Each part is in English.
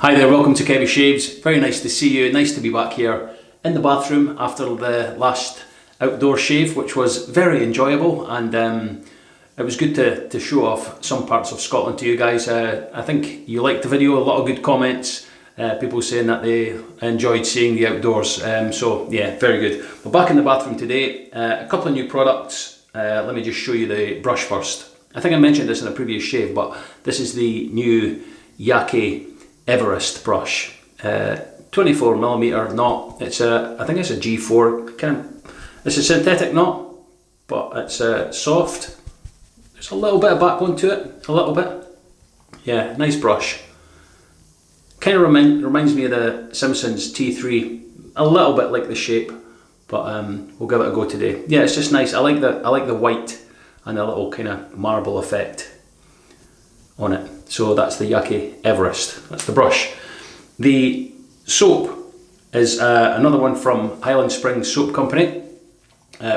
Hi there, welcome to Kevy Shaves. Very nice to see you. Nice to be back here in the bathroom after the last outdoor shave, which was very enjoyable, and it was good to show off some parts of Scotland to you guys. I think you liked the video, a lot of good comments, people saying that they enjoyed seeing the outdoors, so yeah, very good. We're back in the bathroom today, a couple of new products. Let me just show you the brush first. I think I mentioned this in a previous shave, but this is the new Yaqi Everest brush, 24mm knot. It's I think it's a G4. It's a synthetic knot, but it's soft. There's a little bit of backbone to it, a little bit. Yeah, nice brush. Kind of reminds me of the Simpsons T3, a little bit like the shape, but we'll give it a go today. Yeah, it's just nice. I like the white and a little kind of marble effect on it. So that's the Yaqi Everest, that's the brush. The soap is another one from Highland Soap Company,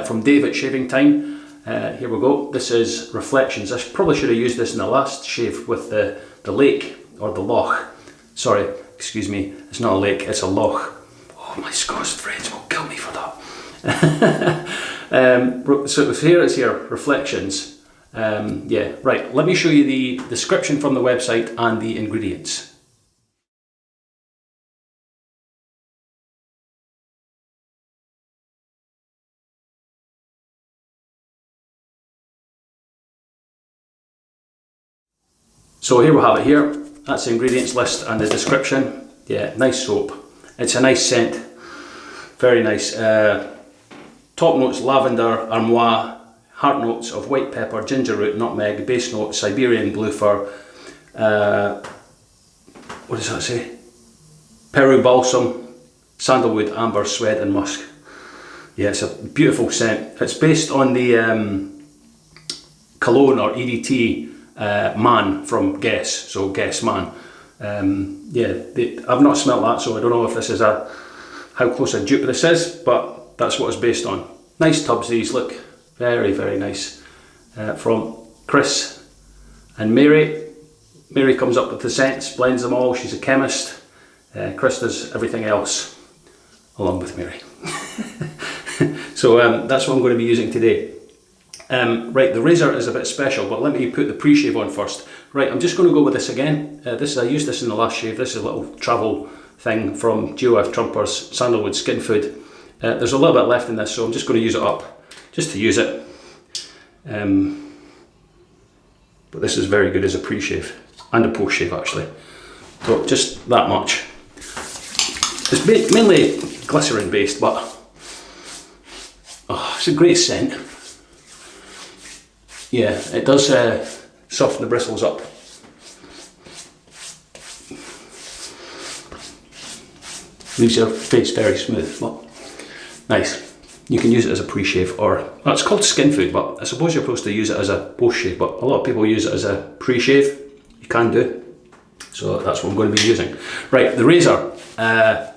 from Dave at Shaving Time. Here we go, this is Reflections. I probably should have used this in the last shave with the lake, or the loch. Sorry, excuse me, it's not a lake, it's a loch. Oh, my Scottish friends will kill me for that. So here it is here, Reflections. Yeah, right, let me show you the description from the website and the ingredients. So here we have it here, that's the ingredients list and the description. Yeah, nice soap. It's a nice scent, very nice. Top notes, lavender, armoire. Heart notes of white pepper, ginger root, nutmeg. Base notes, Siberian blue fir. What does that say? Peru balsam, sandalwood, amber, swed and musk. Yeah, it's a beautiful scent. It's based on the cologne or EDT Man from Guess, so Guess Man. Yeah, I've not smelt that, so I don't know if this is how close a dupe this is, but that's what it's based on. Nice tubs these, look. Very, very nice. From Chris and Mary. Mary comes up with the scents, blends them all. She's a chemist. Chris does everything else along with Mary. So that's what I'm going to be using today. Right, the razor is a bit special, but let me put the pre-shave on first. Right, I'm just going to go with this again. I used this in the last shave. This is a little travel thing from geo.f.trumper's Sandalwood Skin Food. There's a little bit left in this, so I'm just going to use it up. Just to use it, but this is very good as a pre-shave and a post-shave actually. So just that much. It's mainly glycerin based, but oh, it's a great scent. Yeah, it does soften the bristles up. Leaves your face very smooth. Well, nice. You can use it as a pre-shave, or well, it's called skin food, but I suppose you're supposed to use it as a post-shave, but a lot of people use it as a pre-shave. You can do. So that's what I'm going to be using. Right, the razor. I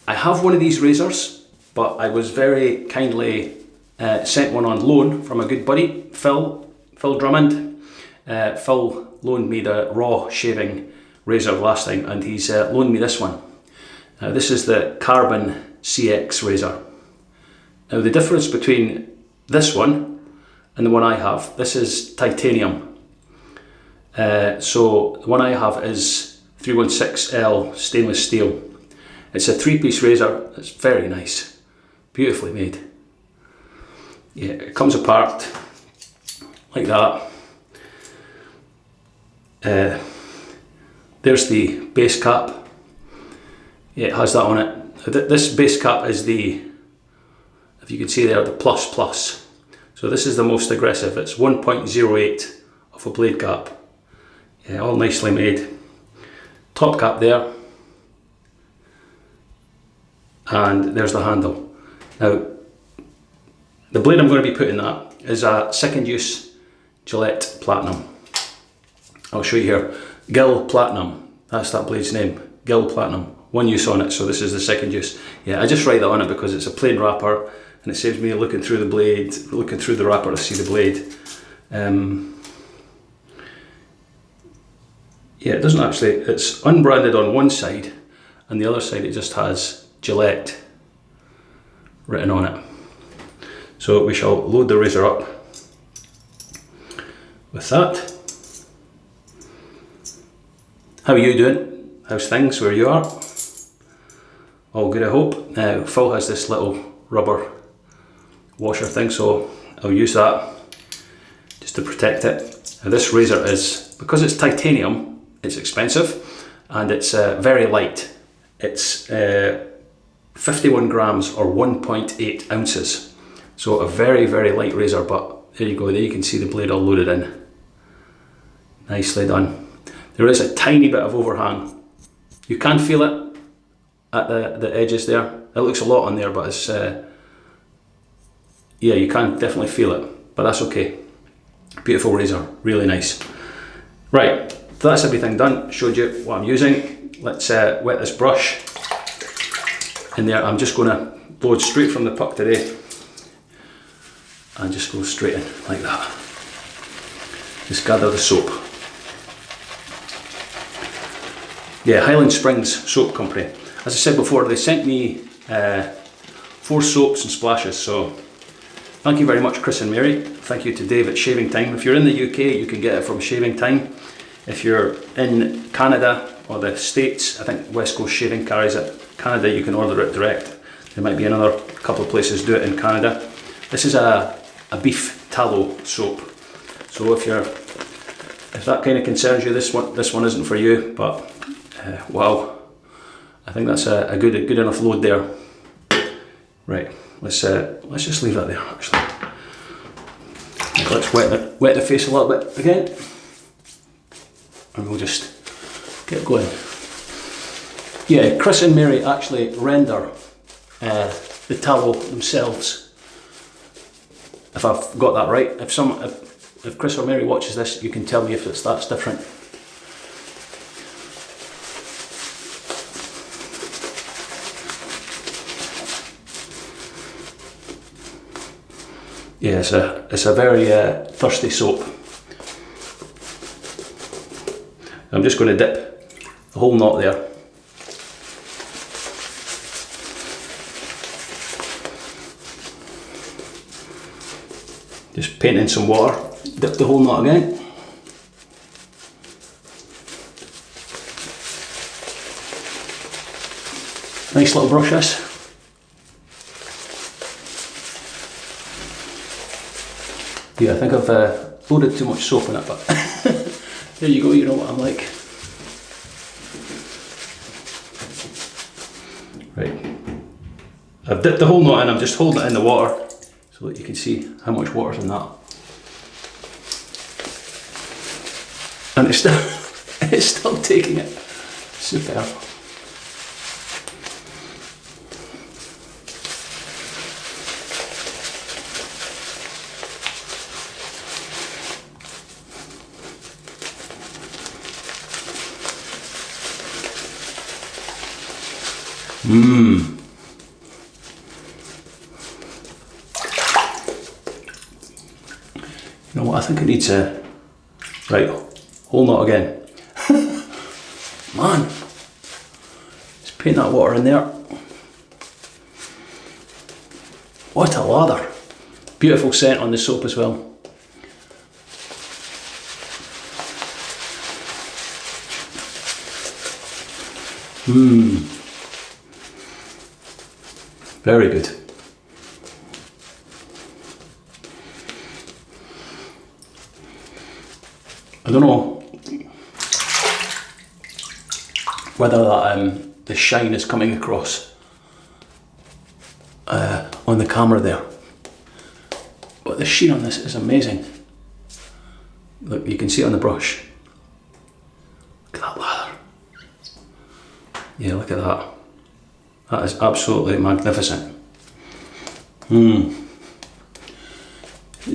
have one of these razors, but I was very kindly sent one on loan from a good buddy, Phil Drummond. Phil loaned me the raw shaving razor last time, and he's loaned me this one. This is the Carbon CX razor. Now the difference between this one and the one I have, this is titanium. So the one I have is 316L stainless steel. It's a 3-piece razor. It's very nice, beautifully made. Yeah, it comes apart like that. There's the base cap. Yeah, it has that on it. This base cap is the, if you can see there, the plus. So this is the most aggressive. It's 1.08 of a blade cap. Yeah, all nicely made. Top cap there. And there's the handle. Now, the blade I'm going to be putting that is a second use Gillette Platinum. I'll show you here. Gill Platinum. That's that blade's name. Gill Platinum. One use on it, so this is the second use. Yeah, I just write that on it because it's a plain wrapper, and it saves me looking through the blade, looking through the wrapper to see the blade. Yeah, it doesn't actually, it's unbranded on one side, and the other side it just has Gillette written on it. So we shall load the razor up with that. How are you doing? How's things where you are? All good, I hope. Now Phil has this little rubber washer thing, so I'll use that just to protect it. Now this razor is, because it's titanium, it's expensive, and it's very light. It's 51 grams or 1.8 ounces. So a very, very light razor, but there you go, there you can see the blade all loaded in. Nicely done. There is a tiny bit of overhang. You can feel it at the edges there. It looks a lot on there, but it's, yeah, you can definitely feel it, but that's okay. Beautiful razor, really nice. Right, so that's everything done. Showed you what I'm using. Let's wet this brush in there. I'm just going to load straight from the puck today and just go straight in like that. Just gather the soap. Yeah, Highland Springs Soap Company. As I said before, they sent me 4 soaps and splashes, so thank you very much, Chris and Mary. Thank you to Dave at Shaving Time. If you're in the UK, you can get it from Shaving Time. If you're in Canada or the States, I think West Coast Shaving carries it. Canada, you can order it direct. There might be another couple of places do it in Canada. This is a beef tallow soap. So if that kind of concerns you, this one isn't for you, but wow. I think that's a good enough load there. Right, let's just leave that there actually. Let's wet the face a little bit again, and we'll just get going. Yeah, Chris and Mary actually render the tallow themselves. If I've got that right, if Chris or Mary watches this, you can tell me if that's different. Yeah, it's a very thirsty soap. I'm just going to dip the whole knot there. Just paint in some water, dip the whole knot again. Nice little brush this. Yeah, I think I've loaded too much soap in it, but there you go, you know what I'm like. Right, I've dipped the whole knot in, I'm just holding it in the water so that you can see how much water's in that. And it's still taking it. Superb. You know what, I think it needs a... Right, whole knot again. Man, just paint that water in there. What a lather. Beautiful scent on the soap as well. Very good. I don't know whether that the shine is coming across on the camera there, but the sheen on this is amazing. Look, you can see it on the brush. Look at that lather. Yeah, look at that. That is absolutely magnificent. It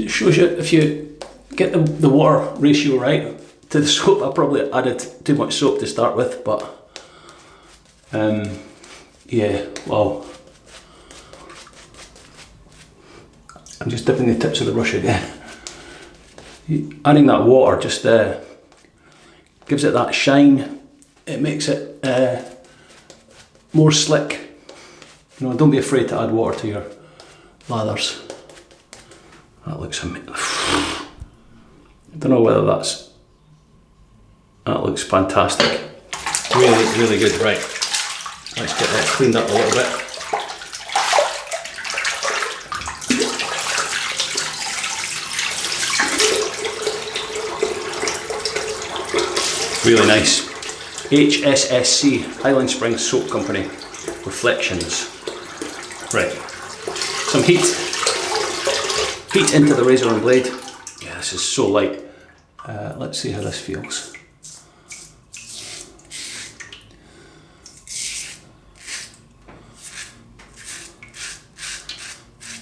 shows you, if you get the water ratio right to the soap, I probably added too much soap to start with, but yeah, wow. I'm just dipping the tips of the brush again. Adding that water just gives it that shine. It makes it more slick. You know, don't be afraid to add water to your lathers. That looks amazing. I don't know whether that looks fantastic. Really, really good. Right, let's get that cleaned up a little bit. Really nice. HSSC, Highland Springs Soap Company, Reflections. Right, some heat into the razor and blade. Yeah, this is so light. Let's see how this feels.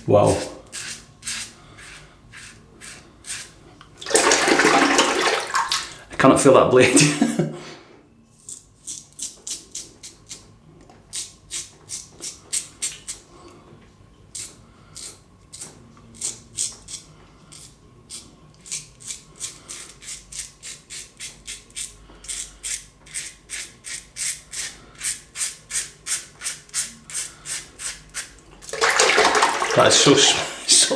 Wow. I cannot feel that blade. That is so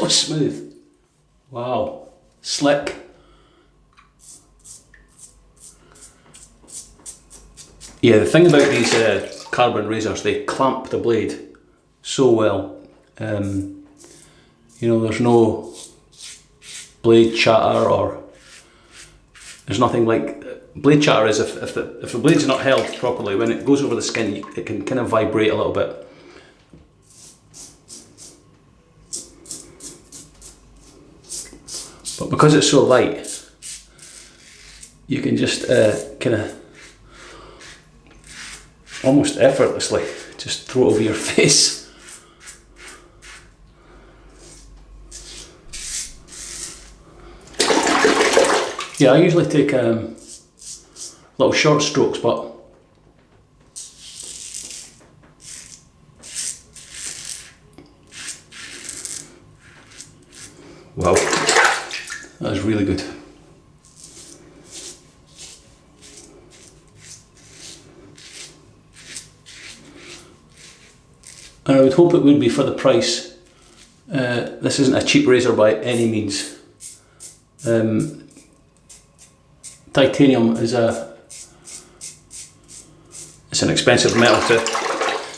smooth. Wow, slick. Yeah, the thing about these carbon razors, they clamp the blade so well. You know, there's no blade chatter, or there's nothing like blade chatter. Is if the blade's not held properly, when it goes over the skin, it can kind of vibrate a little bit. But because it's so light, you can just kind of almost effortlessly just throw it over your face. Yeah, I usually take little short strokes, but wow, that is really good. And I would hope it would be for the price. This isn't a cheap razor by any means. Titanium is it's an expensive metal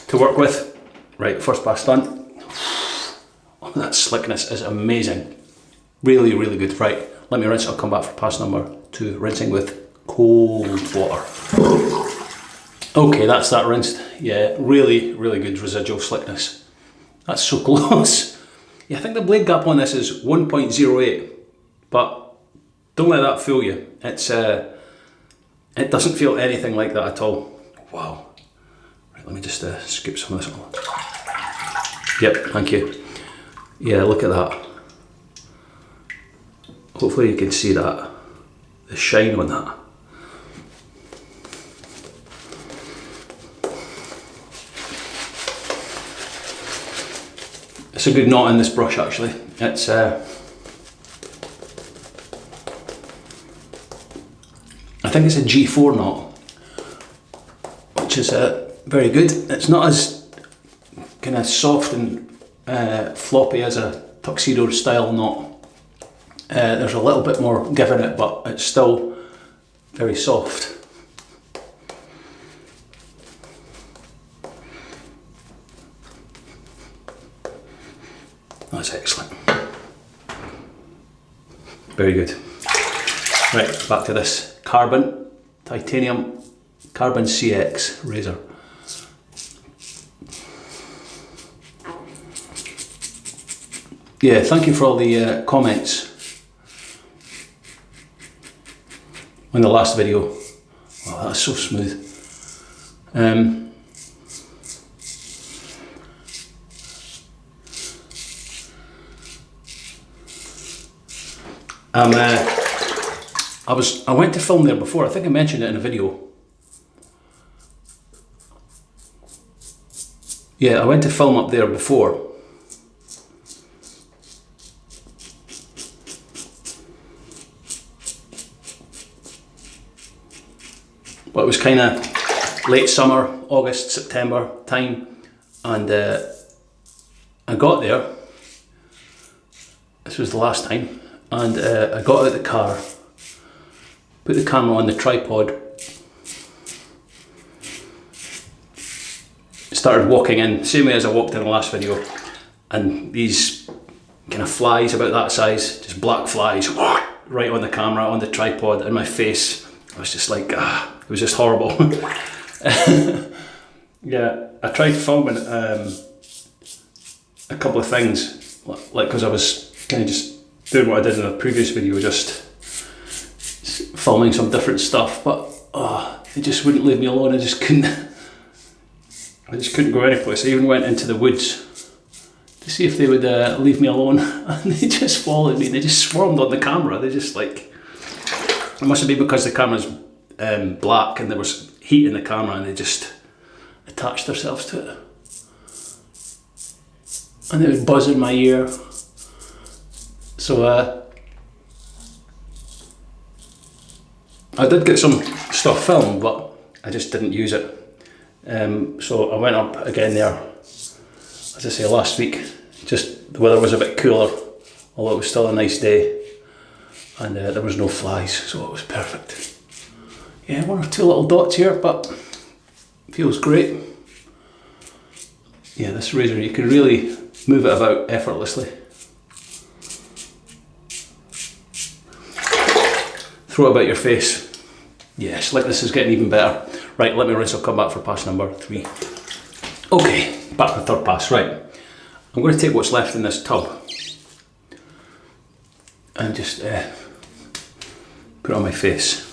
to work with. Right, first pass done. Oh, that slickness is amazing. Really, really good. Right, let me rinse. I'll come back for pass number 2, rinsing with cold water. Okay, that's that rinsed. Yeah, really, really good residual slickness. That's so close. Yeah, I think the blade gap on this is 1.08, but don't let that fool you. It's it doesn't feel anything like that at all. Wow. Right, let me just scoop some of this on. Yep, thank you. Yeah, look at that. Hopefully you can see that, the shine on that. It's a good knot in this brush actually. It's I think it's a G4 knot, which is very good. It's not as kind of soft and floppy as a tuxedo style knot. There's a little bit more give in it, but it's still very soft. That's excellent. Very good. Right, back to this titanium carbon CX razor. Yeah, thank you for all the comments on the last video. Oh, that's so smooth. I went to film there before. I think I mentioned it in a video. Yeah, I went to film up there before. but it was kind of late summer, August, September time, and I got there. This was the last time, and I got out of the car, put the camera on the tripod, started walking in, same way as I walked in the last video, and these kind of flies about that size, just black flies, right on the camera, on the tripod, in my face. I was just like, it was just horrible. Yeah, I tried filming a couple of things, like because I was kind of just doing what I did in a previous video, just filming some different stuff, but they just wouldn't leave me alone. I just couldn't go anyplace. I even went into the woods to see if they would leave me alone, and they just followed me. They just swarmed on the camera. They just like, it must have been because the camera's black and there was heat in the camera, and they just attached themselves to it. And they would buzz in my ear. So I did get some stuff filmed, but I just didn't use it. So I went up again there, as I say, last week. Just the weather was a bit cooler, although it was still a nice day, and there was no flies, so it was perfect. Yeah, one or two little dots here, but feels great. Yeah, this razor, you can really move it about effortlessly. Throw it about your face. Yes, like this is getting even better. Right, let me rinse, I'll come back for pass number 3. Okay, back to the third pass, right. I'm going to take what's left in this tub and just put it on my face.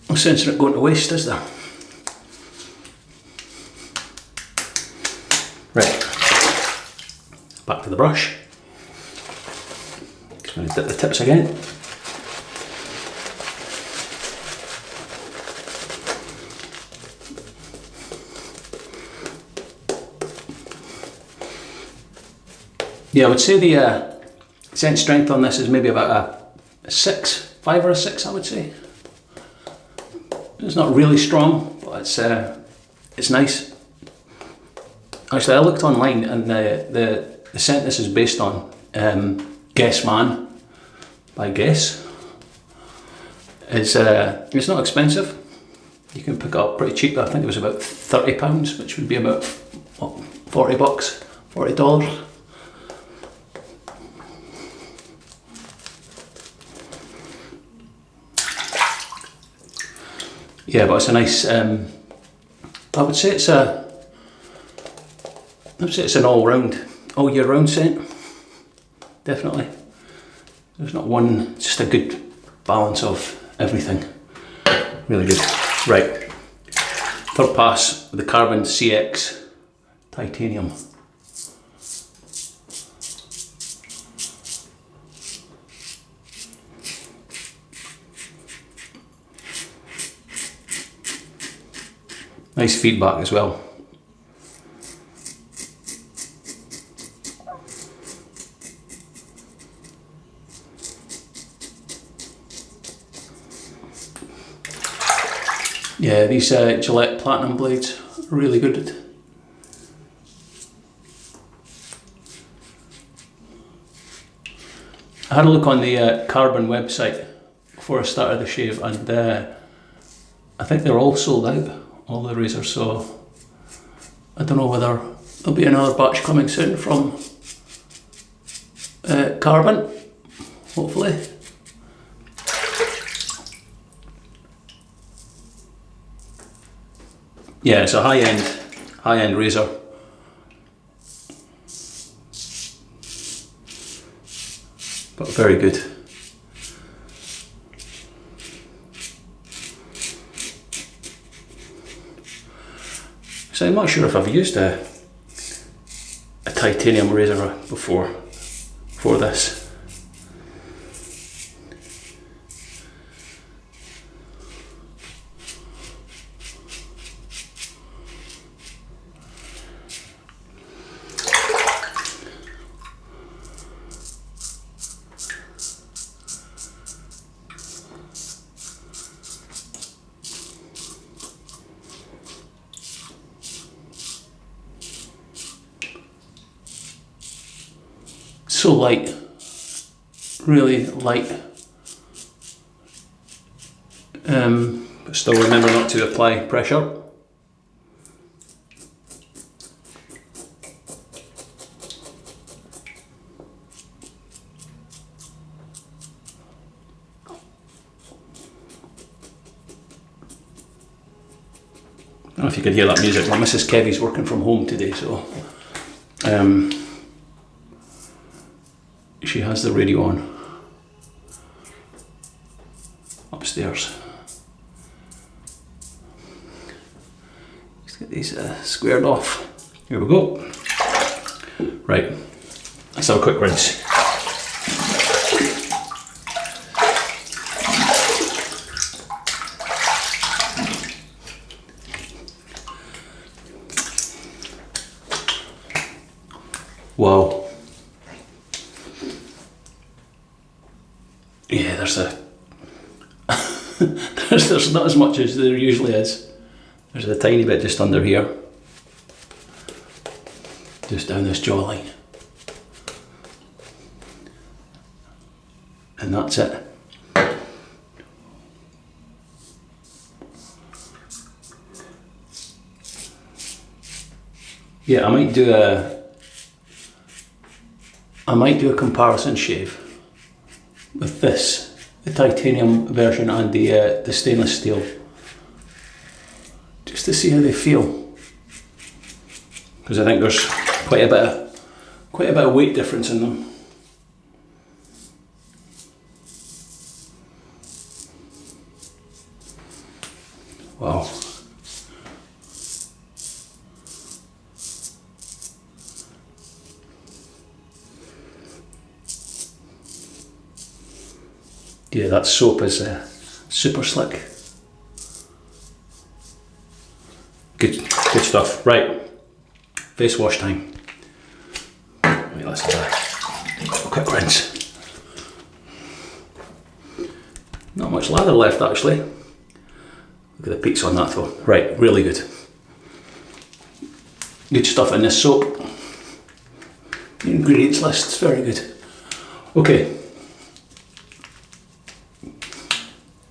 No sense in it going to waste, is there? Right, back to the brush. Just going to dip the tips again. Yeah, I would say the scent strength on this is maybe about a 6, 5 or a 6, I would say. It's not really strong, but it's nice. Actually, I looked online, and the scent this is based on, Guess Man by Guess, is it's not expensive. You can pick it up pretty cheap. I think it was about £30, which would be about what, $40, $40. Yeah, but it's a nice. I would say it's an all-round, all-year-round scent. Definitely. There's not one. Just a good balance of everything. Really good. Right. Third pass with the Carbon CX Titanium. Nice feedback as well. Yeah, these Gillette Platinum blades are really good. I had a look on the Carbon website before I started the shave, and I think they're all sold out. All the razors, so I don't know whether there'll be another batch coming soon from Carbon, hopefully. Yeah, it's a high-end razor. But very good. So I'm not sure if I've used a titanium razor before for this. So light, really light. But still remember not to apply pressure. I don't know if you could hear that music. Well, Mrs. Kevy's working from home today, so she has the radio on upstairs. Let's get these squared off. Here we go. Right, let's have a quick rinse. Wow. Yeah, there's there's not as much as there usually is. There's a tiny bit just under here. Just down this jawline. And that's it. Yeah, I might do a comparison shave with this, the titanium version and the stainless steel, just to see how they feel, because I think there's quite a bit of weight difference in them. Wow. Yeah, that soap is super slick. Good stuff. Right, face wash time. Wait, let's have a quick rinse. Not much lather left actually. Look at the peaks on that though. Right, really good. Good stuff in this soap. The ingredients list is very good. Okay.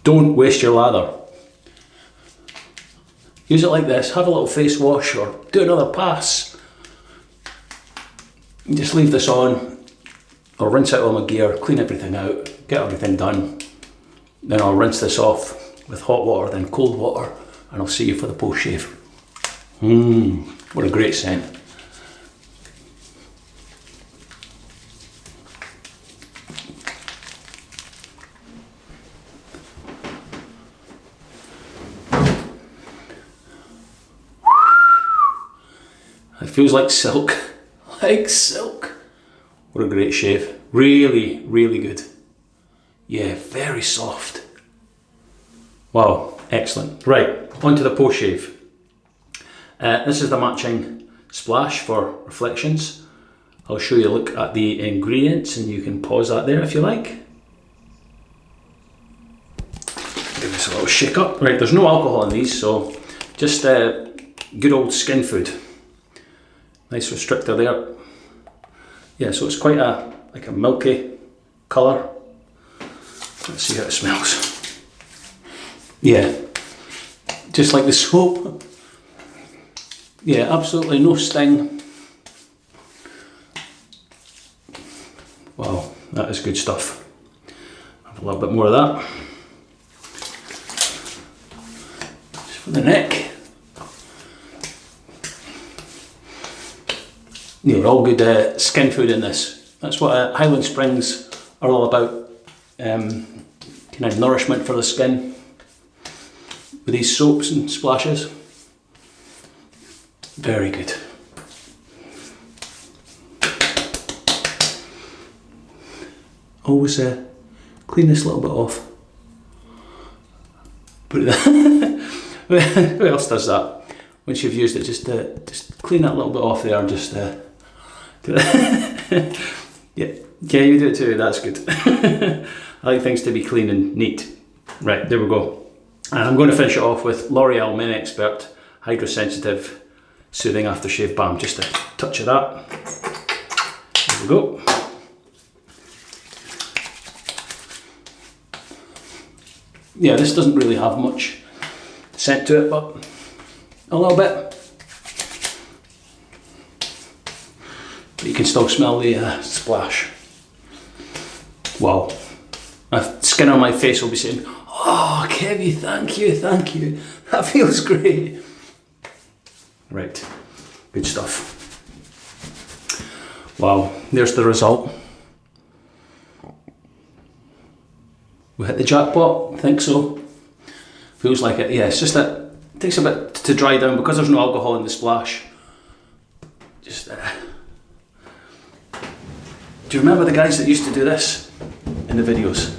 Don't waste your lather. Use it like this, have a little face wash or do another pass. And just leave this on. I'll rinse out all my gear, clean everything out, get everything done. Then I'll rinse this off with hot water, then cold water, and I'll see you for the post shave. What a great scent. It feels like silk, like silk. What a great shave. Really, really good. Yeah, very soft. Wow, excellent. Right, on to the post shave. This is the matching splash for reflections. I'll show you a look at the ingredients and you can pause that there if you like. Give this a little shake up. Right, there's no alcohol in these, so just good old skin food. Nice restrictor there. Yeah, so it's quite like a milky colour. Let's see how it smells. Yeah, just like the soap. Yeah, absolutely no sting. Wow, that is good stuff. Have a little bit more of that. Just for the neck. Yeah, all good skin food in this. That's what Highland Springs are all about. Kind of nourishment for the skin with these soaps and splashes. Very good. Always clean this a little bit off. Put it who else does that? Once you've used it, just clean that little bit off there and just do it. Yeah, you do it too, that's good. I like things to be clean and neat. Right, there we go. And I'm going to finish it off with L'Oreal Men Expert Hydrosensitive Soothing Aftershave Balm. Just a touch of that. There we go. Yeah, this doesn't really have much scent to it, but a little bit. But you can still smell the splash. Wow. My skin on my face will be saying, oh, Kevy, thank you, thank you. That feels great. Right, good stuff. Wow, there's the result. We hit the jackpot, I think so. Feels like it, yeah, it's just that it takes a bit to dry down because there's no alcohol in the splash. Just, do you remember the guys that used to do this in the videos?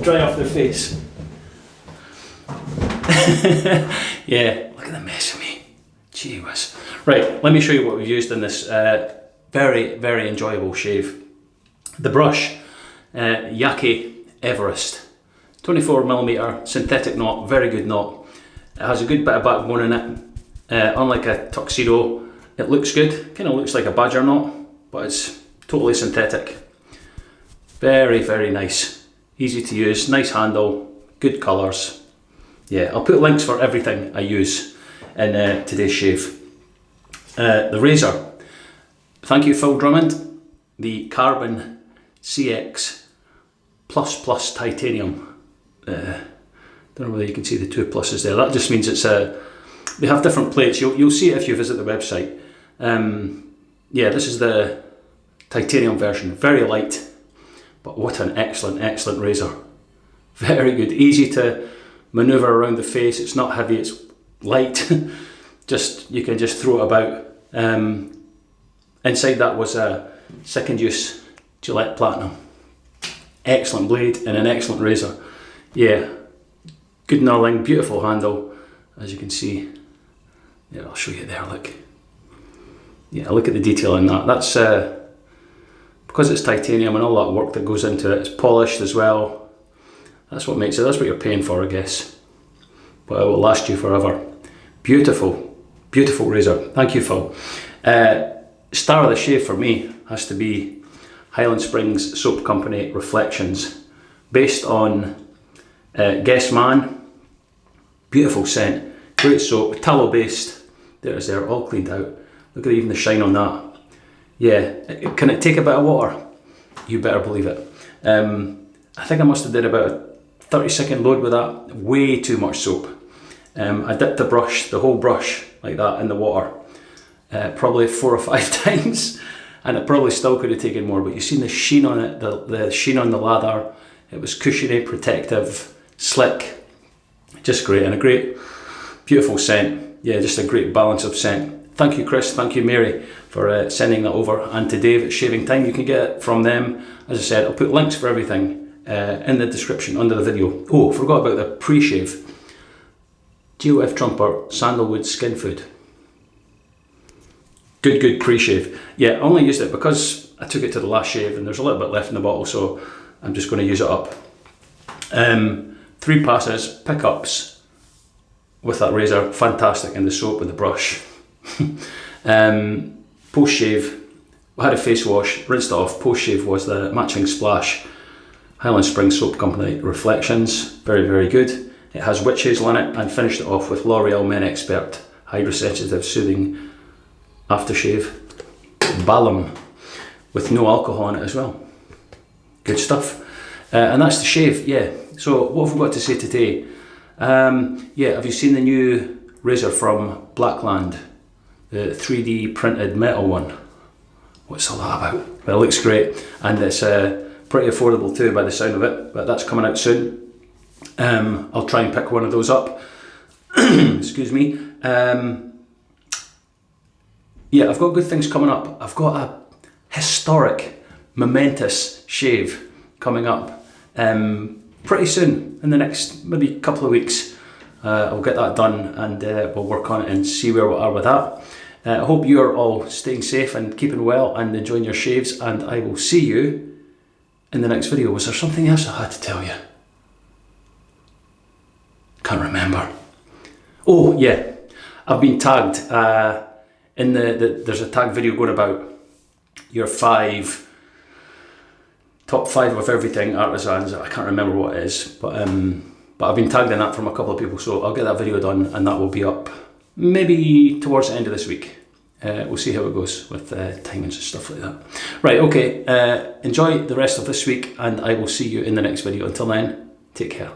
Dry off their face. Yeah, look at the mess of me. Gee whiz. Right, let me show you what we've used in this very, very enjoyable shave. The brush, Yaqi Everest. 24mm synthetic knot, very good knot. It has a good bit of backbone in it. Unlike a tuxedo, it looks good. Kind of looks like a badger knot, but it's totally synthetic. Very, very nice. Easy to use, nice handle, good colours. Yeah, I'll put links for everything I use in today's shave. The razor. Thank you, Phil Drummond. The Carbon CX plus titanium. Don't know whether you can see the two pluses there. That just means it's they have different plates. You'll see it if you visit the website. Yeah, this is the titanium version. Very light, but what an excellent razor. Very good, easy to manoeuvre around the face. It's not heavy, it's light. You can just throw it about. Inside that was a second use Gillette Platinum. Excellent blade and an excellent razor. Yeah, good knurling, beautiful handle, as you can see. Yeah, I'll show you there, look. Yeah, look at the detail in that. That's because it's titanium and all that work that goes into it. It's polished as well. That's what makes it, that's what you're paying for, I guess. But it will last you forever. Beautiful, beautiful razor. Thank you, Phil. Star of the shave for me has to be Highland Springs Soap Company Reflections, based on Guess Man. Beautiful scent, great soap, tallow based. There it is there, all cleaned out. Look at even the shine on that. Yeah, can it take a bit of water? You better believe it. I think I must have did about a 30-second load with that. Way too much soap. I dipped the whole brush like that in the water, probably 4 or 5 times, and it probably still could have taken more, but you've seen the sheen on it, the sheen on the lather. It was cushiony, protective, slick, just great, and a great, beautiful scent. Yeah, just a great balance of scent. Thank you, Chris, thank you, Mary, for sending that over, and to Dave at Shaving Time. You can get it from them. As I said, I'll put links for everything in the description under the video. Oh, forgot about the pre-shave. Geo.f.trumper Sandalwood Skin Food. Good pre-shave. Yeah, I only used it because I took it to the last shave and there's a little bit left in the bottle, so I'm just going to use it up. 3 passes, pickups with that razor, fantastic, and the soap and the brush. Post-shave, I had a face wash, rinsed it off. Post-shave was the matching splash, Highland Springs Soap Company Reflections, very good. It has witch hazel in it, and finished it off with L'Oreal Men Expert Hydrosensitive Soothing Aftershave Balm with no alcohol in it as well. Good stuff. And that's the shave, yeah. So what have we got to say today? Yeah, have you seen the new razor from Blackland? The 3D printed metal one. What's all that about? Well, it looks great, and it's pretty affordable too by the sound of it, but that's coming out soon. I'll try and pick one of those up. Excuse me. Yeah, I've got good things coming up. I've got a historic, momentous shave coming up pretty soon, in the next maybe couple of weeks. I'll get that done, and we'll work on it and see where we are with that. I hope you're all staying safe and keeping well and enjoying your shaves, and I will see you in the next video. Was there something else I had to tell you? Can't remember. Oh yeah, I've been tagged in there's a tag video going about your 5 top 5 of everything artisans. I can't remember what it is, but I've been tagged in that from a couple of people, so I'll get that video done and that will be up maybe towards the end of this week. We'll see how it goes with timings and stuff like that. Right, okay, enjoy the rest of this week and I will see you in the next video. Until then, take care.